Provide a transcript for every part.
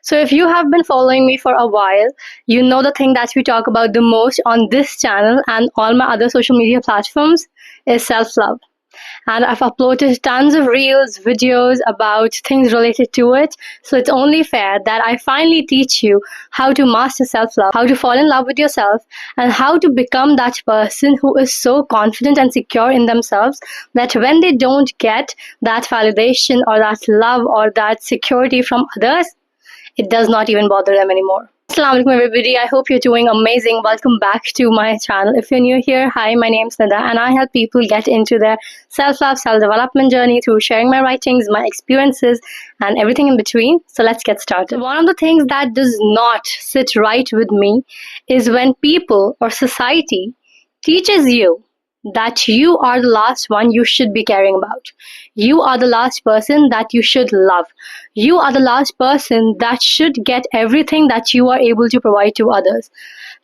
So, if you have been following me for a while, you know the thing that we talk about the most on this channel and all my other social media platforms is self love. And I've uploaded tons of reels, videos about things related to it. So, it's only fair that I finally teach you how to master self love, how to fall in love with yourself, and how to become that person who is so confident and secure in themselves that when they don't get that validation or that love or that security from others, it does not even bother them anymore. Assalamu alaikum everybody. I hope you're doing amazing. Welcome back to my channel. If you're new here, hi, my name's Nida and I help people get into their self-love, self-development journey through sharing my writings, my experiences and everything in between. So let's get started. One of the things that does not sit right with me is when people or society teaches you that you are the last one you should be caring about. You are the last person that you should love. You are the last person that should get everything that you are able to provide to others.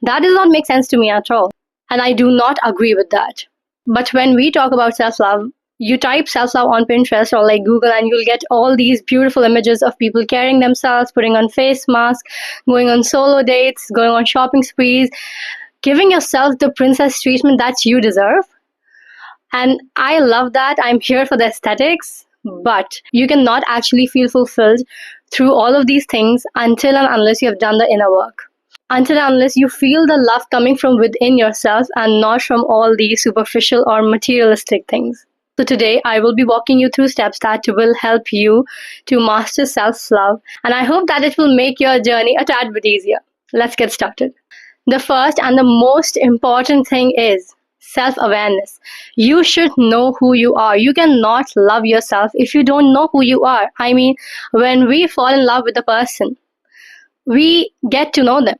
That does not make sense to me at all. And I do not agree with that. But when we talk about self-love, you type self-love on Pinterest or like Google and you'll get all these beautiful images of people caring themselves, putting on face masks, going on solo dates, going on shopping sprees, giving yourself the princess treatment that you deserve. And I love that. I'm here for the aesthetics, but you cannot actually feel fulfilled through all of these things until and unless you have done the inner work. Until and unless you feel the love coming from within yourself and not from all these superficial or materialistic things. So today I will be walking you through steps that will help you to master self-love, and I hope that it will make your journey a tad bit easier. Let's get started. The first and the most important thing is self-awareness. You should know who you are. You cannot love yourself if you don't know who you are. I mean, when we fall in love with a person, we get to know them.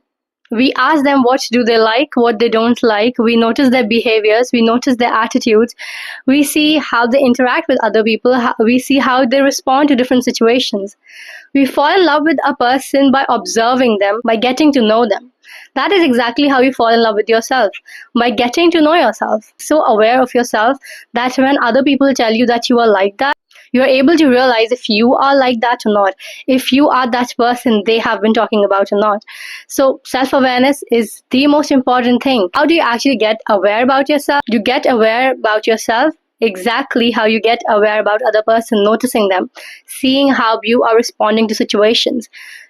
We ask them what do they like, what they don't like. We notice their behaviors, we notice their attitudes. We see how they interact with other people. We see how they respond to different situations. We fall in love with a person by observing them, by getting to know them. That is exactly how you fall in love with yourself, by getting to know yourself. So aware of yourself that when other people tell you that you are like that, you're able to realize if you are like that or not, if you are that person they have been talking about or not. So self-awareness is the most important thing. How do you actually get aware about yourself? You get aware about yourself exactly how you get aware about other person, noticing them, seeing how you are responding to situations.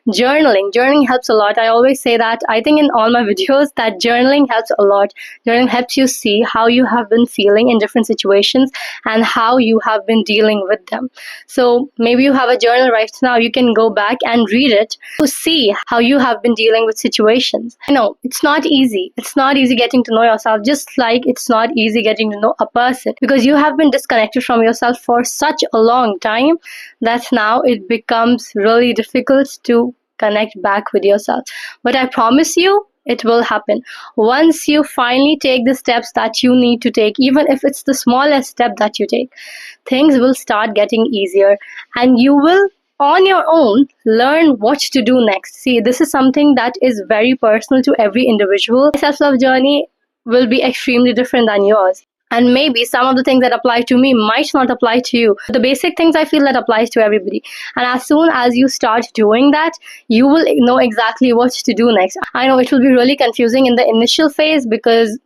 Journaling helps a lot. I always say that. I think in all my videos that journaling helps a lot. Journaling helps you see how you have been feeling in different situations and how you have been dealing with them. So maybe you have a journal right now. You can go back and read it to see how you have been dealing with situations. I know it's not easy. It's not easy getting to know yourself, just like it's not easy getting to know a person, because you have been disconnected from yourself for such a long time that now it becomes really difficult to connect back with yourself. But I promise you, it will happen. Once you finally take the steps that you need to take, even if it's the smallest step that you take, things will start getting easier and you will on your own learn what to do next. See, this is something that is very personal to every individual. Self-love journey will be extremely different than yours. And maybe some of the things that apply to me might not apply to you. The basic things I feel that applies to everybody. And as soon as you start doing that, you will know exactly what to do next. I know it will be really confusing in the initial phase because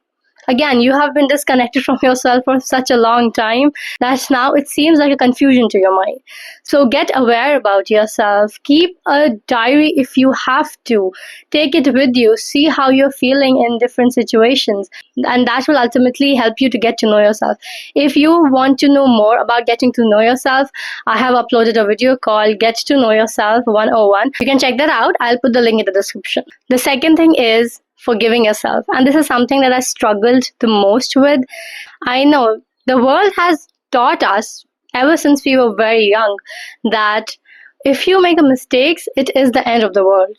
again, you have been disconnected from yourself for such a long time that now it seems like a confusion to your mind. So get aware about yourself. Keep a diary if you have to. Take it with you. See how you're feeling in different situations. And that will ultimately help you to get to know yourself. If you want to know more about getting to know yourself, I have uploaded a video called Get to Know Yourself 101. You can check that out. I'll put the link in the description. The second thing is forgiving yourself. And this is something that I struggled the most with. I know the world has taught us ever since we were very young that if you make a mistake, it is the end of the world.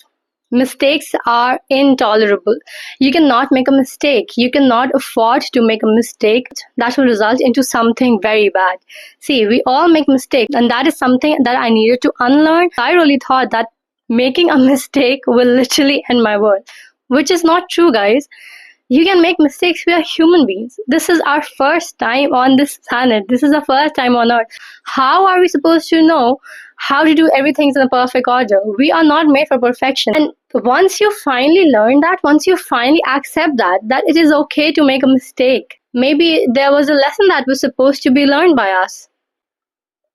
Mistakes are intolerable. You cannot make a mistake. You cannot afford to make a mistake that will result into something very bad. See, we all make mistakes, and that is something that I needed to unlearn. I really thought that making a mistake will literally end my world, which is not true, guys. You can make mistakes. We are human beings. This is our first time on this planet. This is the first time on earth. How are we supposed to know how to do everything in a perfect order. We are not made for perfection. And once you finally learn that, once you finally accept that it is okay to make a mistake, maybe there was a lesson that was supposed to be learned by us.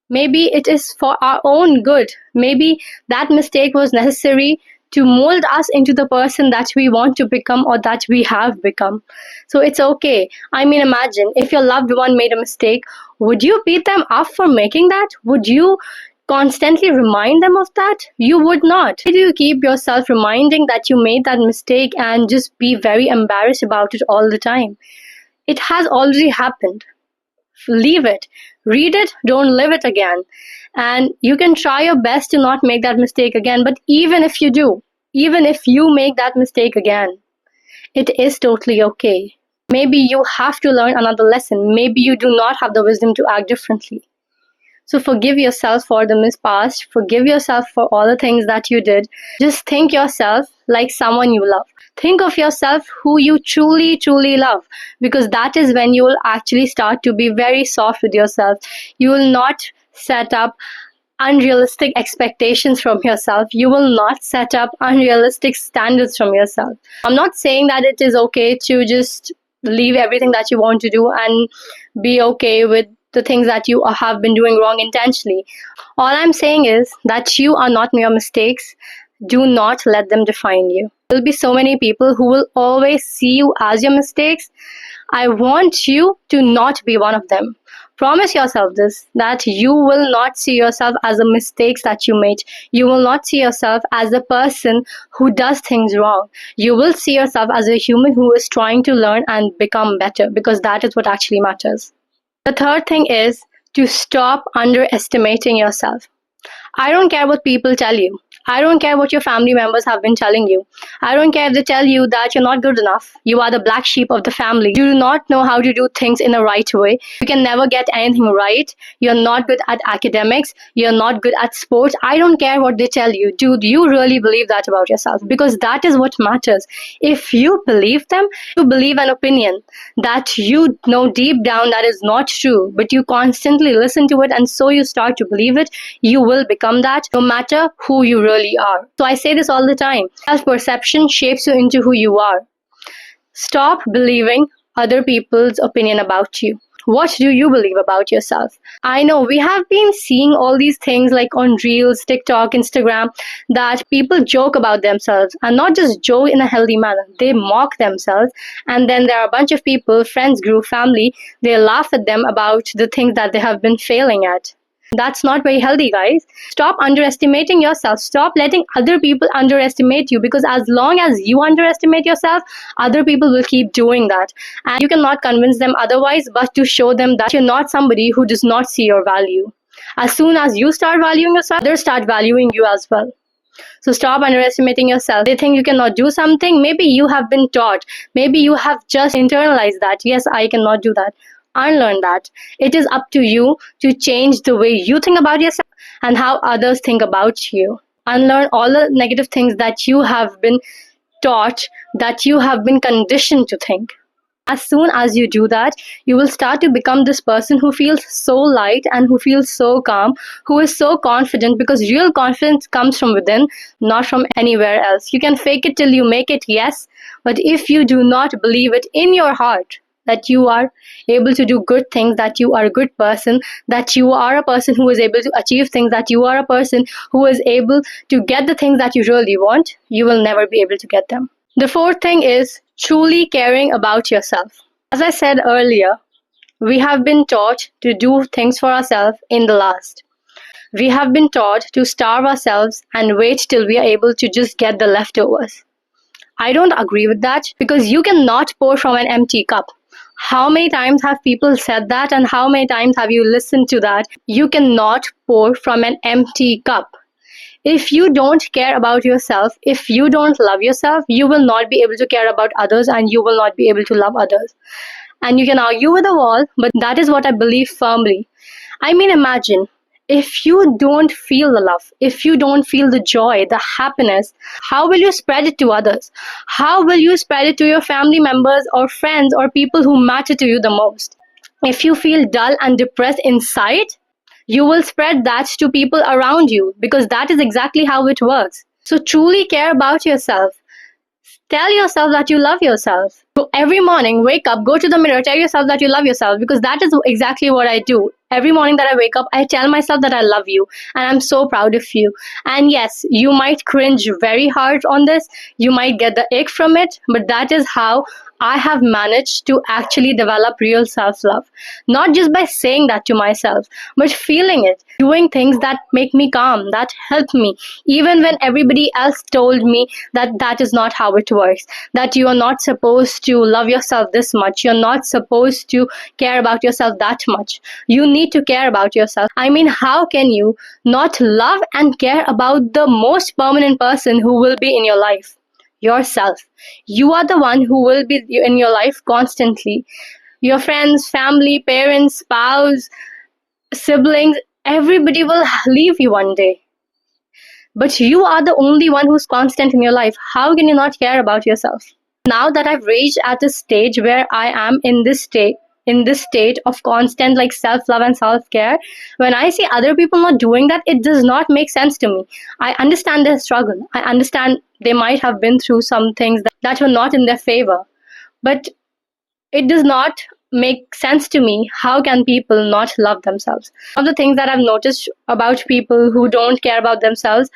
Maybe it is for our own good. Maybe that mistake was necessary to mold us into the person that we want to become or that we have become. So it's okay. I mean, imagine if your loved one made a mistake, would you beat them up for making that? Would you constantly remind them of that? You would not. Why do you keep yourself reminding that you made that mistake and just be very embarrassed about it all the time? It has already happened. Leave it. Read it, don't live it again. And you can try your best to not make that mistake again. But even if you do, even if you make that mistake again, it is totally okay. Maybe you have to learn another lesson. Maybe you do not have the wisdom to act differently. So forgive yourself for the past. Forgive yourself for all the things that you did. Just think yourself like someone you love. Think of yourself who you truly, truly love, because that is when you will actually start to be very soft with yourself. You will not set up unrealistic expectations from yourself. You will not set up unrealistic standards from yourself. I'm not saying that it is okay to just leave everything that you want to do and be okay with the things that you have been doing wrong intentionally. All I'm saying is that you are not your mistakes. Do not let them define you. There will be so many people who will always see you as your mistakes. I want you to not be one of them. Promise yourself this, that you will not see yourself as the mistakes that you made. You will not see yourself as a person who does things wrong. You will see yourself as a human who is trying to learn and become better, because that is what actually matters. The third thing is to stop underestimating yourself. I don't care what people tell you. I don't care what your family members have been telling you. I don't care if they tell you that you're not good enough. You are the black sheep of the family. You do not know how to do things in the right way. You can never get anything right. You're not good at academics. You're not good at sports. I don't care what they tell you. Do you really believe that about yourself? Because that is what matters. If you believe them, you believe an opinion that you know deep down that is not true, but you constantly listen to it, and so you start to believe it, you will become that no matter who you really are. So I say this all the time. Self-perception shapes you into who you are. Stop believing other people's opinion about you. What do you believe about yourself? I know we have been seeing all these things like on Reels, TikTok, Instagram, that people joke about themselves, and not just joke in a healthy manner. They mock themselves, and then there are a bunch of people, friends, group, family, they laugh at them about the things that they have been failing at. That's not very healthy, guys. Stop underestimating yourself. Stop letting other people underestimate you, because as long as you underestimate yourself, other people will keep doing that. And you cannot convince them otherwise but to show them that you're not somebody who does not see your value. As soon as you start valuing yourself, others start valuing you as well. So stop underestimating yourself. They think you cannot do something. Maybe you have been taught. Maybe you have just internalized that. Yes, I cannot do that. Unlearn that. It is up to you to change the way you think about yourself and how others think about you. Unlearn all the negative things that you have been taught, that you have been conditioned to think. As soon as you do that, you will start to become this person who feels so light and who feels so calm, who is so confident, because real confidence comes from within, not from anywhere else. You can fake it till you make it, yes, but if you do not believe it in your heart, that you are able to do good things, that you are a good person, that you are a person who is able to achieve things, that you are a person who is able to get the things that you really want, you will never be able to get them. The fourth thing is truly caring about yourself. As I said earlier, we have been taught to do things for ourselves in the last. We have been taught to starve ourselves and wait till we are able to just get the leftovers. I don't agree with that, because you cannot pour from an empty cup. How many times have people said that, and how many times have you listened to that? You cannot pour from an empty cup. If you don't care about yourself, if you don't love yourself, you will not be able to care about others, and you will not be able to love others. And you can argue with the wall, but that is what I believe firmly. I mean, imagine if you don't feel the love, if you don't feel the joy, the happiness, how will you spread it to others? How will you spread it to your family members or friends or people who matter to you the most? If you feel dull and depressed inside, You will spread that to people around you because that is exactly how it works. So truly care about yourself. Tell yourself that you love yourself. So every morning, wake up, go to the mirror, tell yourself that you love yourself because that is exactly what I do. Every morning that I wake up, I tell myself that I love you and I'm so proud of you. And yes, you might cringe very hard on this, you might get the ick from it, but that is how I have managed to actually develop real self love. Not just by saying that to myself, but feeling it, doing things that make me calm, that help me, even when everybody else told me that that is not how it works, that you are not supposed to love yourself this much, you're not supposed to care about yourself that much. You need to care about yourself. I mean, how can you not love and care about the most permanent person who will be in your life? Yourself. You are the one who will be in your life constantly. Your friends, family, parents, spouse, siblings, everybody will leave you one day. But you are the only one who's constant in your life. How can you not care about yourself? Now that I've reached at a stage where I am in this state of constant like self-love and self-care, when I see other people not doing that, it does not make sense to me. I understand their struggle. I understand they might have been through some things that were not in their favor. But it does not make sense to me. How can people not love themselves? One of the things that I've noticed about people who don't care about themselves,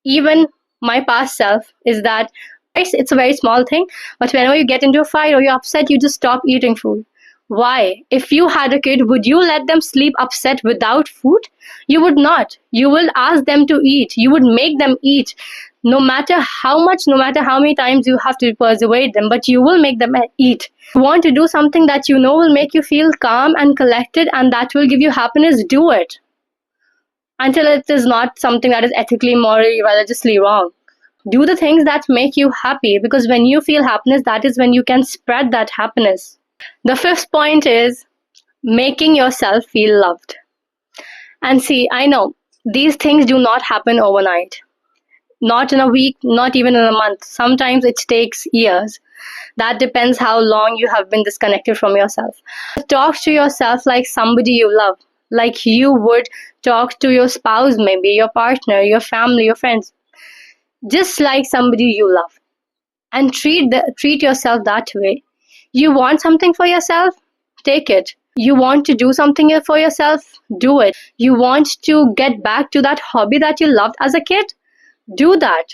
even my past self, is that it's a very small thing, but whenever you get into a fight or you're upset, you just stop eating food. Why? If you had a kid, would you let them sleep upset without food? You would not. You will ask them to eat. You would make them eat. No matter how much, no matter how many times you have to persuade them, but you will make them eat. You want to do something that you know will make you feel calm and collected and that will give you happiness, do it. Until it is not something that is ethically, morally, religiously wrong. Do the things that make you happy because when you feel happiness, that is when you can spread that happiness. The fifth point is making yourself feel loved. And see, I know these things do not happen overnight. Not in a week, not even in a month. Sometimes it takes years. That depends how long you have been disconnected from yourself. Talk to yourself like somebody you love, like you would talk to your spouse, maybe your partner, your family, your friends, just like somebody you love. And treat yourself that way. You want something for yourself? Take it. You want to do something for yourself? Do it. You want to get back to that hobby that you loved as a kid? Do that.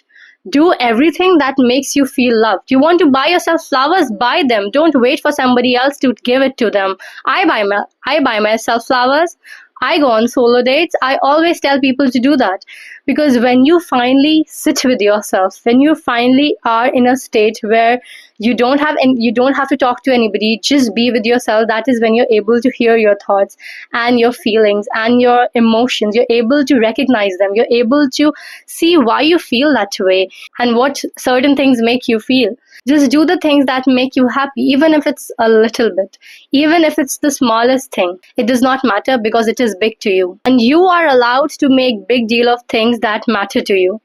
Do everything that makes you feel loved. You want to buy yourself flowers? Buy them. Don't wait for somebody else to give it to them. I buy myself flowers. I go on solo dates. I always tell people to do that because when you finally sit with yourself, when you finally are in a state where you don't have to talk to anybody, just be with yourself, that is when you're able to hear your thoughts and your feelings and your emotions. You're able to recognize them. You're able to see why you feel that way and what certain things make you feel. Just do the things that make you happy, even if it's a little bit, even if it's the smallest thing. It does not matter because it is big to you. And you are allowed to make big deal of things that matter to you.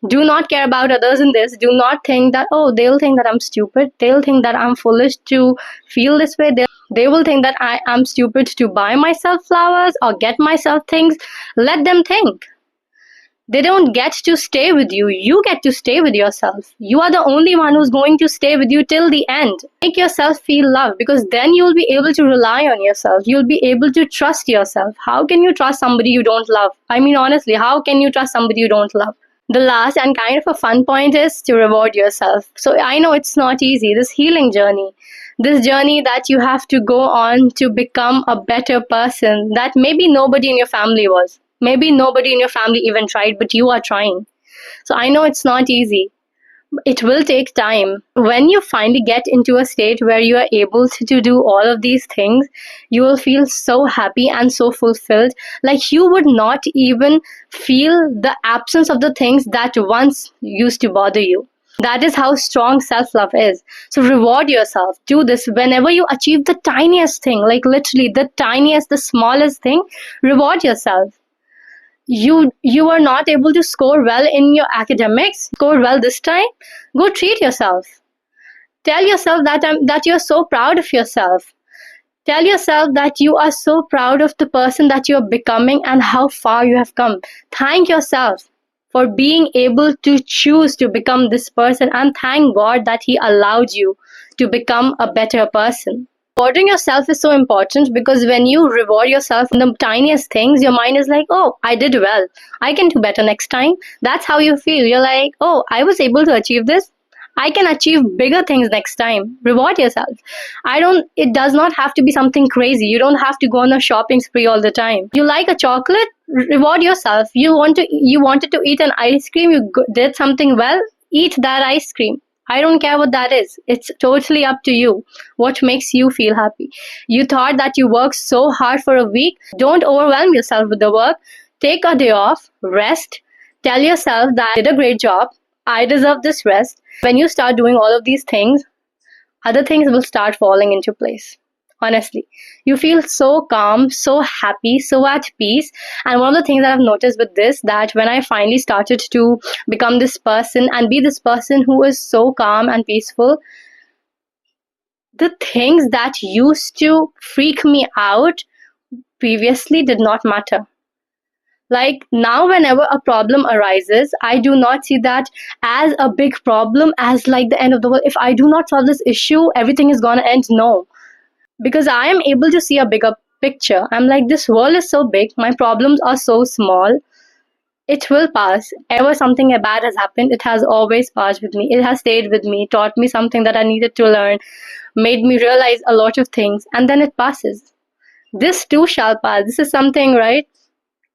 Do not care about others in this. Do not think that, oh, they'll think that I'm stupid. They'll think that I'm foolish to feel this way. They will think that I am stupid to buy myself flowers or get myself things. Let them think. They don't get to stay with you. You get to stay with yourself. You are the only one who's going to stay with you till the end. Make yourself feel loved because then you'll be able to rely on yourself. You'll be able to trust yourself. How can you trust somebody you don't love? I mean, honestly, how can you trust somebody you don't love? The last and kind of a fun point is to reward yourself. So I know it's not easy, this healing journey. This journey that you have to go on to become a better person that maybe nobody in your family was. Maybe nobody in your family even tried, but you are trying. So I know it's not easy. It will take time. When you finally get into a state where you are able to do all of these things, you will feel so happy and so fulfilled. Like you would not even feel the absence of the things that once used to bother you. That is how strong self-love is. So reward yourself. Do this whenever you achieve the tiniest thing, like literally the tiniest, the smallest thing, reward yourself. You are not able to score well in your academics, score well this time, go treat yourself. Tell yourself that you're so proud of yourself. Tell yourself that you are so proud of the person that you are becoming and how far you have come. Thank yourself for being able to choose to become this person, and thank God that He allowed you to become a better person. Rewarding yourself is so important because when you reward yourself in the tiniest things, your mind is like, oh, I did well. I can do better next time. That's how you feel. You're like, oh, I was able to achieve this. I can achieve bigger things next time. Reward yourself. It does not have to be something crazy. You don't have to go on a shopping spree all the time. You like a chocolate? Reward yourself. You wanted to eat an ice cream, did something well, eat that ice cream. I don't care what that is. It's totally up to you. What makes you feel happy? You thought that you worked so hard for a week. Don't overwhelm yourself with the work. Take a day off, rest, tell yourself that I did a great job. I deserve this rest. When you start doing all of these things, other things will start falling into place. Honestly, you feel so calm, so happy, so at peace. And one of the things that I've noticed with this, that when I finally started to become this person and be this person who is so calm and peaceful, the things that used to freak me out previously did not matter. Like now, whenever a problem arises, I do not see that as a big problem, as like the end of the world. If I do not solve this issue, everything is gonna end. No, because I am able to see a bigger picture. I'm like, this world is so big, my problems are so small. It will pass. Ever something bad has happened, it has always passed with me. It has stayed with me, taught me something that I needed to learn, made me realize a lot of things, and then it passes. This too shall pass. This is something, right?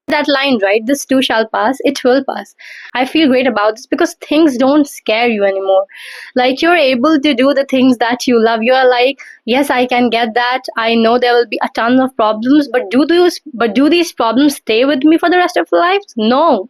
That line, right? This too shall pass. It will pass. I feel great about this because things don't scare you anymore. Like you're able to do the things that you love. You're like, yes, I can get that. I know there will be a ton of problems, but do these problems stay with me for the rest of life? No,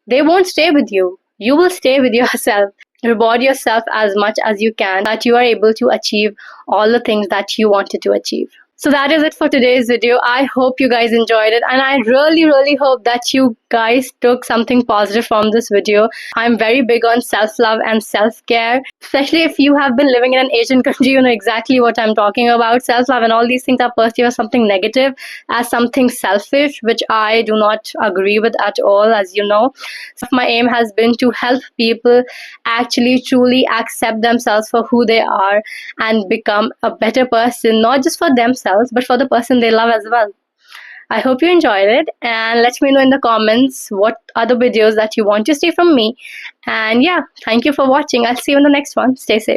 they won't stay with you. You will stay with yourself. Reward yourself as much as you can, that you are able to achieve all the things that you wanted to achieve. So that is it for today's video. I hope you guys enjoyed it, and I really hope that you guys took something positive from this video. I'm very big on self-love and self-care, especially if you have been living in an Asian country. You know exactly what I'm talking about. Self-love and all these things are perceived as something negative, as something selfish, which I do not agree with at all, as you know. So my aim has been to help people actually truly accept themselves for who they are and become a better person, not just for themselves, but for the person they love as well. I hope you enjoyed it, and let me know in the comments what other videos that you want to see from me. And yeah, thank you for watching. I'll see you in the next one. Stay safe.